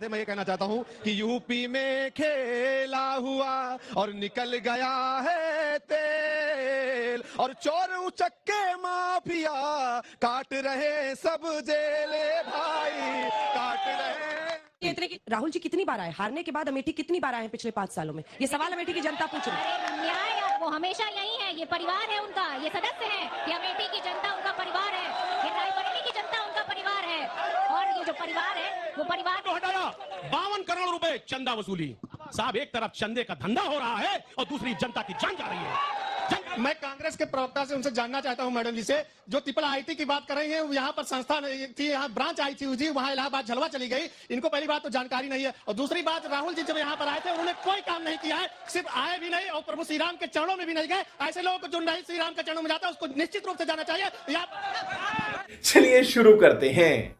मैं ये कहना चाहता हूं कि यूपी में खेला हुआ और निकल गया है तेल, और चोर उचक्के माफिया काट रहे सब जेले भाई, काट रहे। इतने की राहुल जी कितनी बार आए, हारने के बाद अमेठी कितनी बार आए हैं पिछले 5 सालों में? ये सवाल अमेठी की जनता पूछ रही है। न्याय वो हमेशा यही है, ये परिवार है उनका, ये सदस्य है, ये अमेठी की जनता उनका परिवार है, ये रायबरेली की जनता उनका परिवार है, और ये जो परिवार है वो परिवार को हटाया। 52 करोड़ रुपए चंदा वसूली। साहब, एक तरफ चंदे का धंधा हो रहा है और दूसरी जनता की जान जा रही है। मैं कांग्रेस के प्रवक्ता से उनसे जानना चाहता हूं मैडम जी से, जो ट्रिपल आईटी की बात कर रही हैं, यहाँ पर संस्था थी, यहाँ ब्रांच आई थी जी, वहाँ इलाहाबाद झलवा चली गई, इनको पहली बात तो जानकारी नहीं है, और दूसरी बात राहुल जी जब यहाँ पर आए थे उन्होंने कोई काम नहीं किया है, सिर्फ आए भी नहीं और प्रभु श्री राम के चरणों में भी नहीं गए। ऐसे लोगों को जो नहीं श्री राम के चरणों में जाता है उसको निश्चित रूप से जाना चाहिए। चलिए शुरू करते हैं।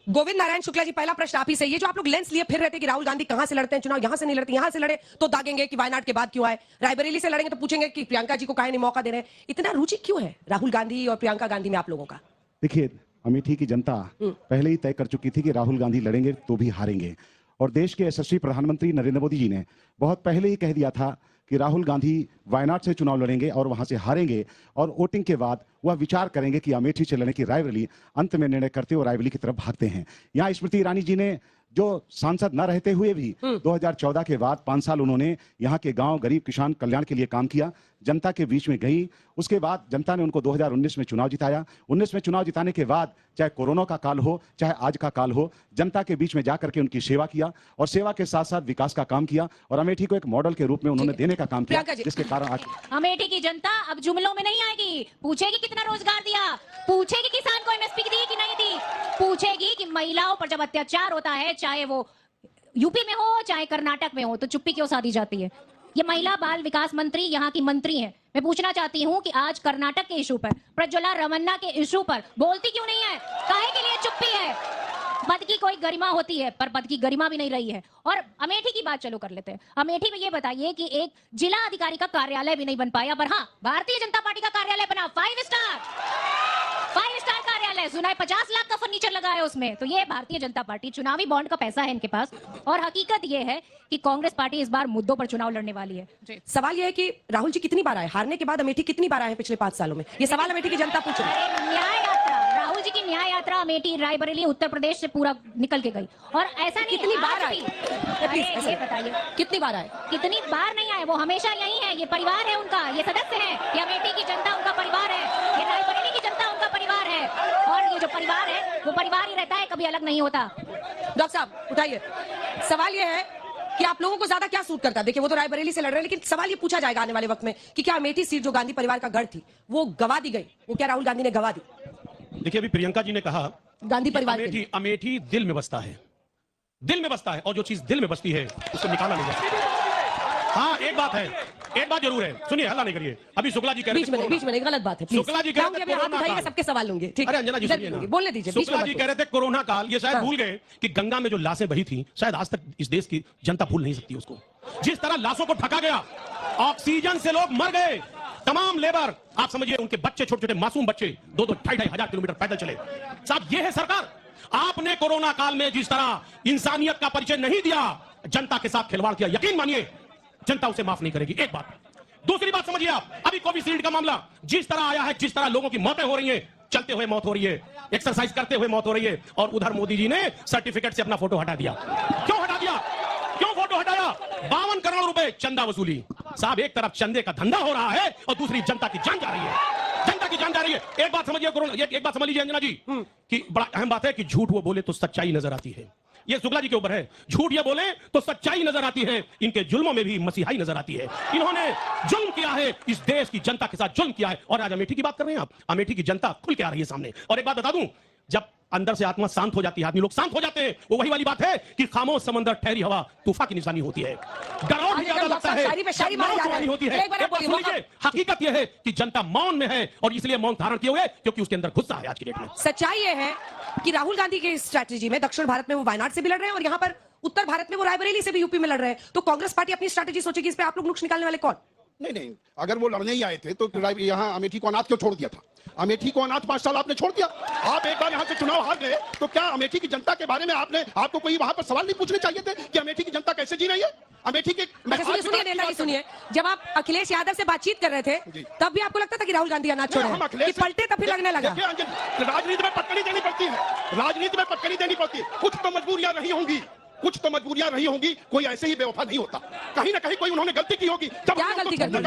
गोविंद नारायण शुक्ला जी, पहला प्रश्न आप ही से, ये जो आप लोग लेंस लिए फिर रहे थे कि राहुल गांधी कहां से लड़ते हैं चुनाव, यहां से नहीं लड़ते, यहां से लड़े तो दागेंगे कि वायनाड के बाद क्यों आए, रायबरेली से लड़ेंगे तो पूछेंगे कि प्रियंका जी को काहे नहीं मौका दे रहे हैं, इतना रुचि क्यों है राहुल गांधी और प्रियंका गांधी में आप लोगों का? देखिए, अमेठी की जनता पहले ही तय कर चुकी थी कि राहुल गांधी लड़ेंगे तो भी हारेंगे, और देश के यशस्वी प्रधानमंत्री नरेंद्र मोदी जी ने बहुत पहले ही कह दिया था कि राहुल गांधी वायनाड से चुनाव लड़ेंगे और वहां से हारेंगे, और वोटिंग के बाद वह विचार करेंगे कि अमेठी से लड़ने की रायबरेली, अंत में निर्णय करते हुए रायबरेली की तरफ भागते हैं। यहाँ स्मृति ईरानी जी ने जो सांसद न रहते हुए भी 2014 के बाद 5 साल उन्होंने यहाँ के गांव, गरीब किसान कल्याण के लिए काम किया, जनता के बीच में गई, उसके बाद जनता ने उनको 2019 में चुनाव जिताया। 19 में चुनाव जिताने के बाद चाहे कोरोना का काल हो चाहे आज का काल हो, जनता के बीच में जाकर के उनकी सेवा किया, और सेवा के साथ साथ विकास का काम किया, और अमेठी को एक मॉडल के रूप में उन्होंने देने का काम किया, जिसके कारण आज अमेठी की जनता अब जुमलों में नहीं आएगी, पूछेगी कितना रोजगार दिया, पूछेगी किसान को एमएसपी दी कि नहीं दी, पूछेगी कि महिलाओं पर जब अत्याचार होता है, चाहे वो यूपी में हो चाहे कर्नाटक में हो, तो चुप्पी क्यों साधी जाती है? ये महिला बाल विकास मंत्री यहाँ की मंत्री हैं। मैं पूछना चाहती हूँ कि आज कर्नाटक के इशू पर, प्रज्वला रमन्ना के इशू पर बोलती क्यों नहीं है? काहे के लिए चुप्पी है? पद की कोई गरिमा होती है, पर पद की गरिमा भी नहीं रही है। और अमेठी की बात चलो कर लेते हैं। अमेठी में ये बताइए कि एक जिला अधिकारी का कार्यालय भी नहीं बन पाया, पर हाँ भारतीय जनता पार्टी का कार्यालय बना, 5 स्टार कार्यालय, सुना है 50 लाख का फर्नीचर लगा है उसमें। तो ये भारतीय जनता पार्टी, चुनावी बॉन्ड का पैसा है इनके पास, और हकीकत ये है कि कांग्रेस पार्टी इस बार मुद्दों पर चुनाव लड़ने वाली है। सवाल ये है कि राहुल जी कितनी बार आए, हारने के बाद अमेठी कितनी बार आए हैं पिछले 5 सालों में? ये सवाल अमेठी की जनता पूछ रही है। न्याय यात्रा, राहुल जी की न्याय यात्रा अमेठी, रायबरेली, उत्तर प्रदेश से पूरा निकल के गई, और ऐसा नहीं कितनी बार आए? ये बताइए कितनी बार आए? कितनी बार नहीं आए, वो हमेशा यही है, ये परिवार है उनका, ये सदस्य है, ये अमेठी की जनता उनका परिवार है, ये रायबरेली की जनता उनका परिवार है, और ये जो परिवार है वो परिवार ही रहता है, कभी अलग नहीं होता। डॉक्टर साहब उठाइए, सवाल ये है कि आप लोगों को ज्यादा क्या सूट करता है? देखिए, वो तो रायबरेली से लड़ रहे हैं, लेकिन सवाल ये पूछा जाएगा आने वाले वक्त में कि क्या अमेठी सीट जो गांधी परिवार का गढ़ थी वो गवा दी गई, वो क्या राहुल गांधी ने गवा दी? देखिए, अभी प्रियंका जी ने कहा गांधी परिवार अमेठी दिल में बसता है, दिल में बसता है, और जो चीज दिल में बसती है उसको निकाला नहीं जाता। हाँ, एक बात है, एक बात जरूर है, सुनिए, हल्ला नहीं करिए। अभी शुक्ला जी कह रहे थे, बीच में गलत बात है, शुक्ला जी कह रहे थे कोरोना काल, सबके सवाल लूंगी, ठीक? अरे अंजना जी सुनिए ना, बोलने दीजिए। शुक्ला जी कह रहे थे कोरोना काल, ये शायद भूल गए कि गंगा में जो लाशें बही थी, शायद आज तक इस देश की जनता भूल नहीं सकती उसको। जिस तरह लाशों को ढका गया, ऑक्सीजन से लोग मर गए, तमाम लेबर, आप समझिए उनके बच्चे, छोटे छोटे मासूम बच्चे 2-2 हजार किलोमीटर पैदल चले। साहब, ये है सरकार। आपने कोरोना काल में जिस तरह इंसानियत का परिचय नहीं दिया, जनता के साथ खिलवाड़ किया, यकीन मानिए जनता उसे माफ नहीं करेगी। एक बात। दूसरी बात समझिए आप, अभी कोविशील्ड का मामला जिस तरह आया है, जिस तरह लोगों की मौतें हो रही हैं, चलते हुए मौत हो रही है, एक्सरसाइज करते हुए मौत हो रही है, और उधर मोदी जी ने सर्टिफिकेट से अपना फोटो हटा दिया। क्यों हटा दिया? क्यों फोटो हटाया? 52 करोड़ रुपए चंदा वसूली। साहब, एक तरफ चंदे का धंधा हो रहा है और दूसरी जनता की जान जा रही है, जनता की जान जा रही है। एक बात समझिए, एक बात समझ लीजिए अंजना जी, कि बड़ा अहम बात है कि झूठ वो बोले तो सच्चाई नजर आती है। ये शुक्ला जी के ऊपर है, झूठ ये बोले तो सच्चाई नजर आती है, इनके जुल्मों में भी मसीहाई नजर आती है। इन्होंने जुल्म किया है, इस देश की जनता के साथ जुल्म किया है, और आज अमेठी की बात कर रहे हैं आप, अमेठी की जनता खुल के आ रही है सामने। और एक बात बता दूं, जब अंदर से आत्मा शांत हो जाती है, आदमी लोग शांत हो जाते हैं, वो वही वाली बात है कि खामोश समंदर ठहरी हवा तूफान की निशानी होती है, डराव भी ज्यादा लगता है, होती है। हकीकत यह है कि जनता मौन में है, और इसलिए मौन धारण किए हुए क्योंकि उसके अंदर गुस्सा है आज की डेट में। सच्चाई ये है कि राहुल गांधी की स्ट्रैटेजी में दक्षिण भारत में वो वायनाड से भी लड़ रहे हैं, और यहाँ पर उत्तर भारत में वो रायबरेली से भी यूपी में लड़ रहे हैं। तो कांग्रेस पार्टी अपनी स्ट्रैटेजी सोचेगी, इस पे आप लोग नुक्स निकालने वाले कौन? नहीं, अगर वो लड़ने ही आए थे तो यहाँ अमेठी को अनाथ क्यों छोड़ दिया था? अमेठी को अनाथ 5 साल आपने छोड़ दिया। आप एक बार यहाँ से चुनाव हार गए तो क्या अमेठी की जनता के बारे में आपको कोई वहां पर सवाल नहीं पूछने चाहिए थे कि अमेठी की जनता कैसे जी रही है? अमेठी के सुनिए नेता जी, सुनिए, जब आप अखिलेश यादव से बातचीत कर रहे थे तब भी आपको लगता था कि राहुल गांधी अनाथ छोड़े हैं? कि पलटे तब भी लगने लगा? राजनीति में पटकनी देनी पड़ती है, राजनीति में पटकनी देनी पड़ती है। कुछ तो मजबूरियां रही होंगी, कुछ तो मजबूरियां रही होंगी। कोई ऐसे ही बेवफा नहीं होता, कहीं ना कहीं कोई उन्होंने गलती की होगी। क्या गलती कर दी?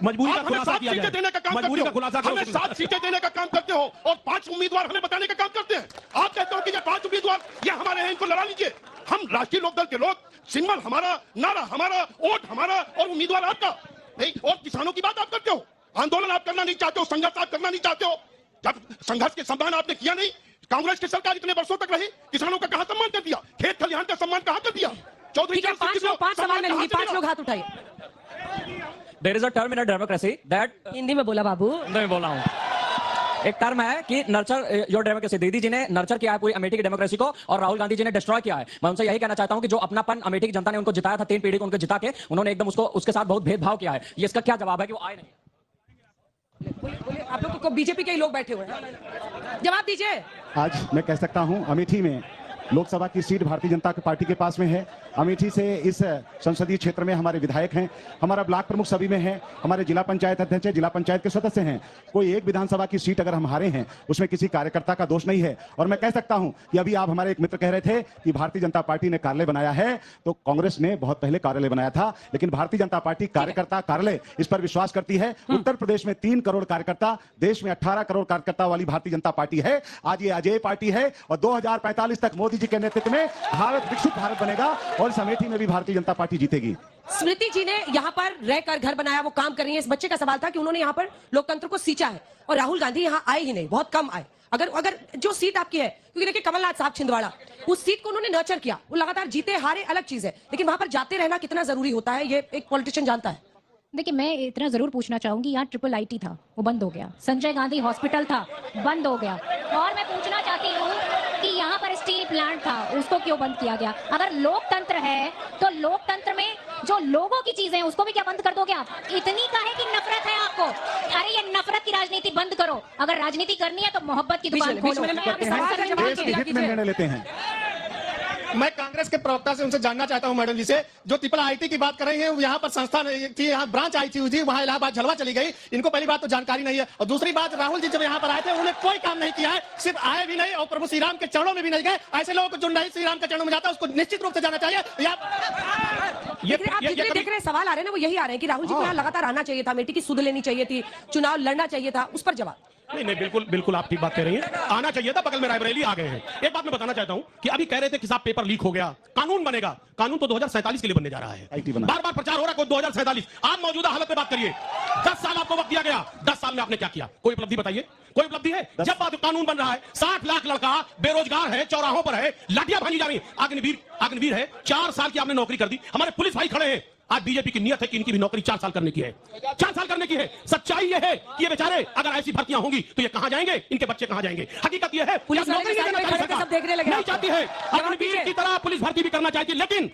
मजबूरी का खुलासा किया जाए। देने का काम मजबूरी का खुलासा हमें 7 सीटें देने का काम करते हो और 5 उम्मीदवार हमें बताने का काम करते हैं। आप कहते हो कि ये 5 उम्मीदवार ये हमारे हैं, इनको लड़ा लीजिए। हम राष्ट्रीय लोकदल के लोग, सिंबल हमारा, नारा हमारा, वोट हमारा और उम्मीदवार आपका नहीं। और किसानों की बात आप करते हो, आंदोलन आप करना नहीं चाहते हो, संघर्ष आप करना नहीं चाहते हो। जब संघर्ष के सम्मान आपने किया नहीं, कांग्रेस की सरकार इतने वर्षों तक रही, किसानों का कहां सम्मान कर दिया? खेत खलिहान का सम्मान कहां कर दिया? चौधरी 5 सवाल में लूंगी, 5 लोग हाथ उठाइए। There is a term in democracy that, Hindi में बोला बाबू, नहीं बोला हूं, एक टर्म है कि नर्चर योर डेमोक्रेसी। दीदी जी ने नर्चर किया है पूरी अमेठी की डेमोक्रेसी को और राहुल गांधी जी ने डिस्ट्रॉय किया है। मैं उनसे यही कहना चाहता हूं कि जो अपनापन अमेठी की जनता ने उनको जिताया था, 3 पीढ़ी को उनको जिता के उन्होंने एकदम उसके साथ बहुत भेदभाव किया है। ये इसका क्या जवाब है कि वो आए नहीं? बोलिए, आप लोग को बीजेपी के ही लोग बैठे हुए हैं, जवाब दीजिए। आज मैं कह सकता हूं अमेठी में लोकसभा की सीट भारतीय जनता पार्टी के पास में है। अमेठी से इस संसदीय क्षेत्र में हमारे विधायक हैं, हमारा ब्लॉक प्रमुख सभी में है, हमारे जिला पंचायत अध्यक्ष है, जिला पंचायत के सदस्य हैं। कोई एक विधानसभा की सीट अगर हम हारे हैं उसमें किसी कार्यकर्ता का दोष नहीं है। और मैं कह सकता हूं कि अभी आप हमारे एक मित्र कह रहे थे कि भारतीय जनता पार्टी ने कार्यालय बनाया है, तो कांग्रेस ने बहुत पहले कार्यालय बनाया था, लेकिन भारतीय जनता पार्टी कार्यकर्ता कार्यालय इस पर विश्वास करती है। उत्तर प्रदेश में 3 करोड़ कार्यकर्ता, देश में 18 करोड़ कार्यकर्ता वाली भारतीय जनता पार्टी है। आज ये अजेय पार्टी है और 2045 तक मोदी जी के नेतृत्व में भारत विकसित भारत बनेगा और इस अमेठी में भी भारतीय जनता पार्टी जीतेगी। स्मृति जी ने यहाँ पर रहकर घर बनाया, वो काम कर रही है। इस बच्चे का सवाल था कि उन्होंने यहाँ पर लोकतंत्र को सींचा है और राहुल गांधी यहाँ आए ही नहीं, बहुत कम आए। अगर जो सीट आपकी है, क्योंकि देखिए कमलनाथ साहब छिंदवाड़ा, उस सीट को उन्होंने नर्चर किया, वो लगातार जीते हारे अलग चीज है, लेकिन वहां पर जाते रहना कितना जरूरी होता है ये एक पॉलिटिशियन जानता है। देखिए, मैं इतना जरूर पूछना चाहूंगी, यहाँ ट्रिपल आईटी था, वो बंद हो गया। संजय गांधी हॉस्पिटल था, बंद हो गया। और मैं पूछना चाहती हूँ कि यहाँ पर स्टील प्लांट था, उसको क्यों बंद किया गया? अगर लोकतंत्र है तो लोकतंत्र में जो लोगों की चीजें हैं उसको भी क्या बंद कर दोगे आप? इतनी काहे की नफरत है आपको? अरे ये नफरत की राजनीति बंद करो। अगर राजनीति करनी है तो मोहब्बत की दुकान खोलो। निर्णय लेते हैं। मैं कांग्रेस के प्रवक्ता से उनसे जानना चाहता हूं मैडम जी से, जो ट्रिपल आईटी की बात कर रही हैं, यहाँ पर संस्था थी, यहाँ ब्रांच आई थी, वहाँ इलाहाबाद झलवा चली गई। इनको पहली बात तो जानकारी नहीं है, और दूसरी बात राहुल जी जब यहाँ पर आए थे उन्होंने कोई काम नहीं किया है, सिर्फ आए भी नहीं और प्रभु श्री राम के चरणों में भी नहीं गए। ऐसे लोगों को जो नहीं श्री राम के चरणों में जाता है उसको निश्चित रूप से जाना चाहिए। आप जितने देख रहे सवाल आ रहे हैं ना, वो यही आ रहे हैं कि राहुल जी को यहाँ लगातार आना चाहिए था, अमेठी की सुध लेनी चाहिए थी, चुनाव लड़ना चाहिए था, उस पर जवाब। नहीं, बिल्कुल आप ठीक बात कह रही हैं। आना चाहिए था, बगल में रायबरेली आ गए हैं। एक बात मैं बताना चाहता हूं कि अभी कह रहे थे कि साहब पेपर लीक हो गया, कानून बनेगा। कानून तो 2047 के लिए बनने जा रहा है। बार बार प्रचार हो रहा है 2047। आप मौजूदा हालत में बात करिए। 10 साल आपको वक्त दिया गया, 10 साल में आपने क्या किया? कोई उपलब्धि बताइए, कोई उपलब्धि है? जब बात कानून बन रहा है, 60 लाख लड़का बेरोजगार है, चौराहों पर है, लाठियां भांजी जा रही है। अग्निवीर है, 4 साल की आपने नौकरी कर दी। हमारे पुलिस भाई खड़े हैं। आज बीजेपी की नियत है कि इनकी भी नौकरी 4 साल करने की है, 4 साल करने की है। सच्चाई ये है कि ये बेचारे अगर ऐसी भर्तियां होंगी तो ये कहां जाएंगे, इनके बच्चे कहां जाएंगे? हकीकत ये है पुलिस नौकरी नहीं चाहती है, अग्निवीर की तरह पुलिस भर्ती भी करना चाहती है, लेकिन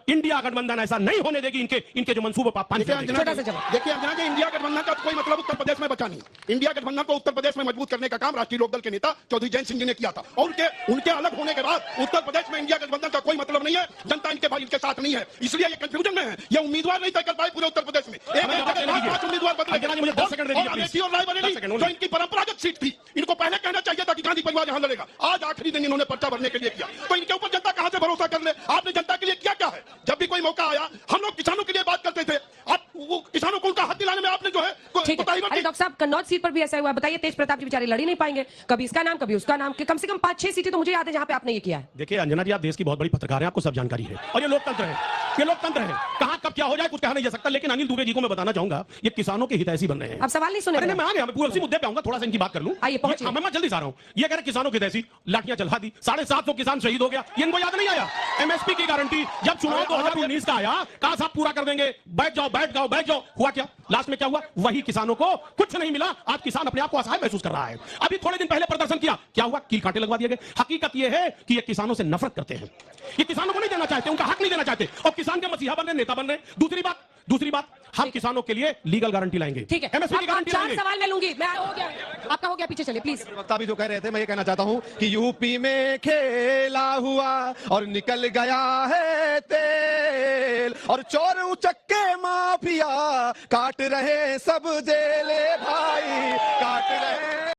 इंडिया गठबंधन ऐसा नहीं होने देगी। इनके जो मंसूबे पानी। देखिए अंजना जी, इंडिया गठबंधन का कोई मतलब उत्तर प्रदेश में बचा नहीं। इंडिया गठबंधन को उत्तर प्रदेश में मजबूत करने का काम राष्ट्रीय लोकदल के नेता चौधरी जयंत सिंह जी ने किया था, और उनके अलग होने के बाद उत्तर प्रदेश में इंडिया गठबंधन का कोई मतलब नहीं है। जनता इनके साथ नहीं है, इसलिए ये कंफ्यूजन में है। ये उम्मीदवार नहीं तय कर पाए पूरे उत्तर प्रदेश में। एक उम्मीदवार बदले, जो इनकी परंपरागत सीट थी, इनको पहले कहना चाहिए था कि गांधी परिवार यहाँ लड़ेगा। आज आखिरी दिन इन्होंने पर्चा भरने के लिए किया, तो इनके ऊपर जनता कहां से भरोसा कर ले? आपने जनता के लिए किया क्या है? जब भी कोई मौका आया, हम लोग किसानों के लिए बात करते थे, आप वो किसानों को उनका हक दिलाने में आपने जो है डॉक्टर साहब, कन्नौज सीट पर भी ऐसा हुआ। बताइए, तेज प्रताप जी बेचारे लड़ ही नहीं पाएंगे, कभी इसका नाम कभी उसका नाम, कम से कम 5-6 सीटें तो मुझे याद है जहां पे आपने ये किया है। देखिए अंजना जी, आप देश की बहुत बड़ी पत्रकार हैं, आपको सब जानकारी है, और ये लोकतंत्र है, ये लोकतंत्र है। कहां कब क्या हो जाए कुछ कहा नहीं जा सकता। लेकिन अनिल दुबे जी को मैं बताना चाहूंगा, ये किसानों के हितैषी बन रहे हैं। अब सवाल नहीं सुने, मैं आ गया, मैं पूरे उसी मुद्दे पे आऊंगा, थोड़ा सा इनकी बात कर लूं। मैं जल्दी से आ रहा हूं। ये कह रहे किसानों के हितैषी, लाठियां चला दी, 750 किसान शहीद हो गया, ये इनको याद नहीं आया। एमएसपी की गारंटी जब चुनाव 2019 का आया, कहा साहब पूरा कर देंगे, बैठ जाओ। हुआ क्या? लास्ट में क्या हुआ? वही किसानों को कुछ नहीं मिला। आज किसान अपने आप को असहाय महसूस कर रहा है। अभी थोड़े दिन पहले प्रदर्शन किया, क्या हुआ? कील कांटे लगवा दिए गए। हकीकत यह है कि ये किसानों से नफरत करते हैं, ये किसानों को नहीं देना चाहते, उनका हक नहीं देना चाहते, और किसान के मसीहा बन रहे, नेता बन रहे। दूसरी बात, दूसरी बात, हम किसानों के लिए लीगल गारंटी लाएंगे, ठीक है, एमएसपी की अब गारंटी 4 लाएंगे। सवाल मैं लूंगी। मैं हो गया, आपका हो गया, पीछे चलिए प्लीज। वक्ता भी जो कह रहे थे, मैं ये कहना चाहता हूं कि यूपी में खेला हुआ और निकल गया है तेल, और चोर उचक्के माफिया काट रहे सब जेले भाई, काट रहे